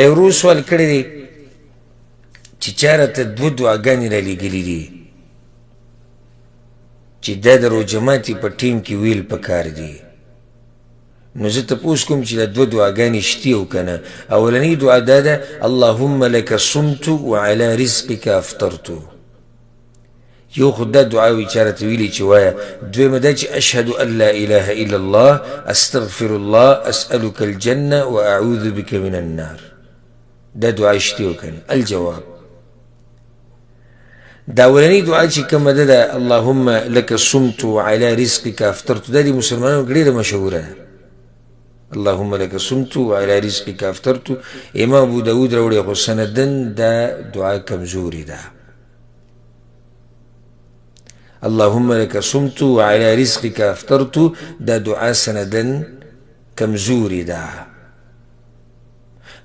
یو ورو سوال کړی دی چې چاره ته دوه دعاګانې رالیږلي دي چې دا د روژه ماتي په ټیم کې ویل پکار دي. نو زه تپوس کوم چې دا دوه دعاګانې شتي او که نه. اولنۍ دعا دا ده اللهم لك صمت وعلى رزقك افطرت. یو خو دا دعا وي چاره ته ویلي چې وایه. دویمه دا چې اشهد ان لا اله الا الله استغفر الله اسألك الجنه واعوذ بك من النار. دا دعا شتي او که نه. الجواب دا اولنۍ دعا چې کومه ده ده اللهم لك صمت وعلى رزقك افطرت، دا د مسلمانانو کې ډېره مشهوره ده. اللهم لك صمت وعلى رزقك افطرت. امام ابو داود راوړی خو سندن دا دعا کمزوري ده. اللهم لك صمت وعلى رزقك افطرت دا دعا سندن کمزوري ده.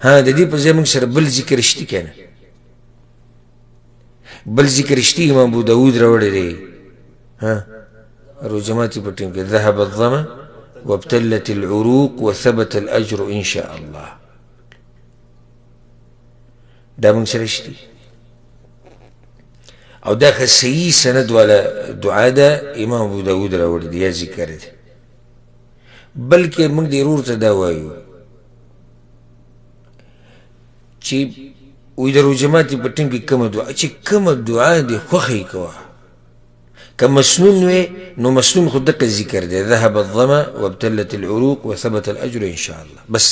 ها د دې په ځای موږ سره بل ذکر شتي که نه؟ بل ذکر شتي امام ابو داود راوړی دی. روژه ماتي په ټیم کې ذهب الظما وابتلت العروق وثبت الاجر ان شاء الله. دا موږ سره شتي او دا ښه صحیح سند والا دعا ده امام ابو داود راوړی دی یا ذکر دی. بلکې موږ دې ورور ته دا وایو چې وی د روژه ماتي په ټیم کې کومه دعا چې کومه دعا دې خوښه یې کوه. که مسنون وی نو مسنون خو دقه ذکر دی ذهب الظما وابتلت العروق وثبت الاجر ان شاء الله. بس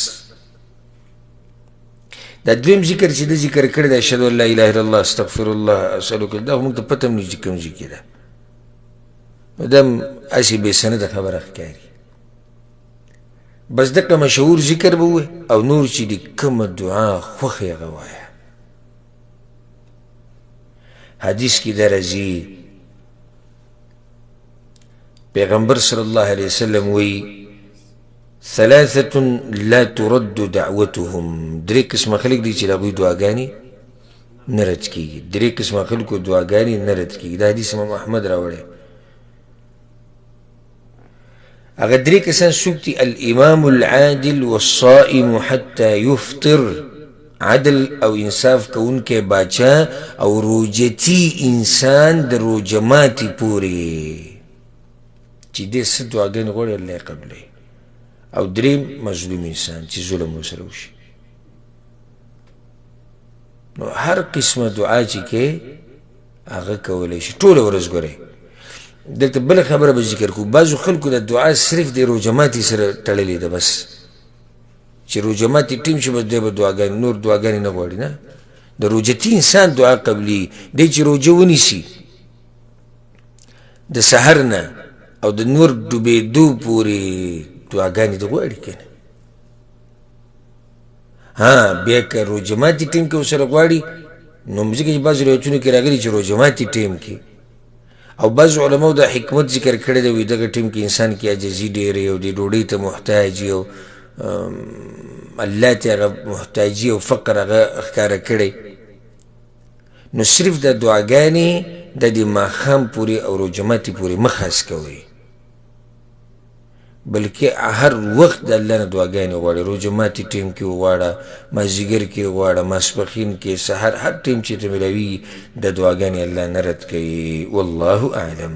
دا دویم ذکر چې د ذکر کړی دی اشهد ان لا اله الا الله استغفر الله اسألک، دا خو موږ ته پته هم نه چې کوم ځای کې ده. نو دا هم هسې بې سنده خبره ښکاري. بس دقه مشهور ذکر به ووایې او نور چې د کومه دعا خوښه یې هغه وایه. حدیث کی در ازی پیغمبر صلی اللہ علیہ وسلم وی ثلاثة لا ترد دعوتهم. درې قسمه خلق دی چې د هغوی دعاګانې نه رد کېږي. درې قسمه خلکو دعاګانې نه رد کېږي. دا حدیث امام احمد راوړی. هغه درې کسان څوک دي؟ الامام العادل والصائم حتى يفطر. عدل او انصاف کوونکی باچا او روجتی انسان د روژه ماتي پورې چې دې څه دعاګانې غواړي الله یې قبلوي. او دریم مظلوم انسان چې ظلم ورسره وشي. نو هر قسمه دعا چې کې هغه کولی شي ټوله ورځ. ګورئ دلته بله خبره به ذکر کړو. بعضو خلکو د دعا صرف د روژه ماتي سره تړلې ده. بس چې روژه ماتي ټیم شي بس دی به دعاګانې، نور دعاګانې نه غواړي. نه، د روژتي انسان دعا قبلي دی چې روژه ونیسي د سحر نه او د نور ډوبېدو پورې دعاګانې د غواړي که نه. بیا که روژه ماتي ټیم کې ورسره غواړي نو ځکه چې بعضو روایتونو کې راغلي چې روژه ماتي ټیم کې او بعضو علماو دا حکمت ذکر کړی دی وایي دغه ټیم کې انسان کې عاجزي ډېرې او د ډوډۍ ته محتاج او الله ته هغه محتاجي او فقر هغه ښکاره کړی. نو صرف د دعاګانې د دې ماښام پورې او روژه ماتي پورې مه خاص کوئ، بلکې هر وخت د الله نه دعاګانې غواړئ. روژه ماتي ټیم کې وغواړه، مازدیګر کې وغواړه، ماسپښین کې، سحر، هر ټیم چې ته میلاویږي د دعاګانې الله نه رد کوي. والله اعلم.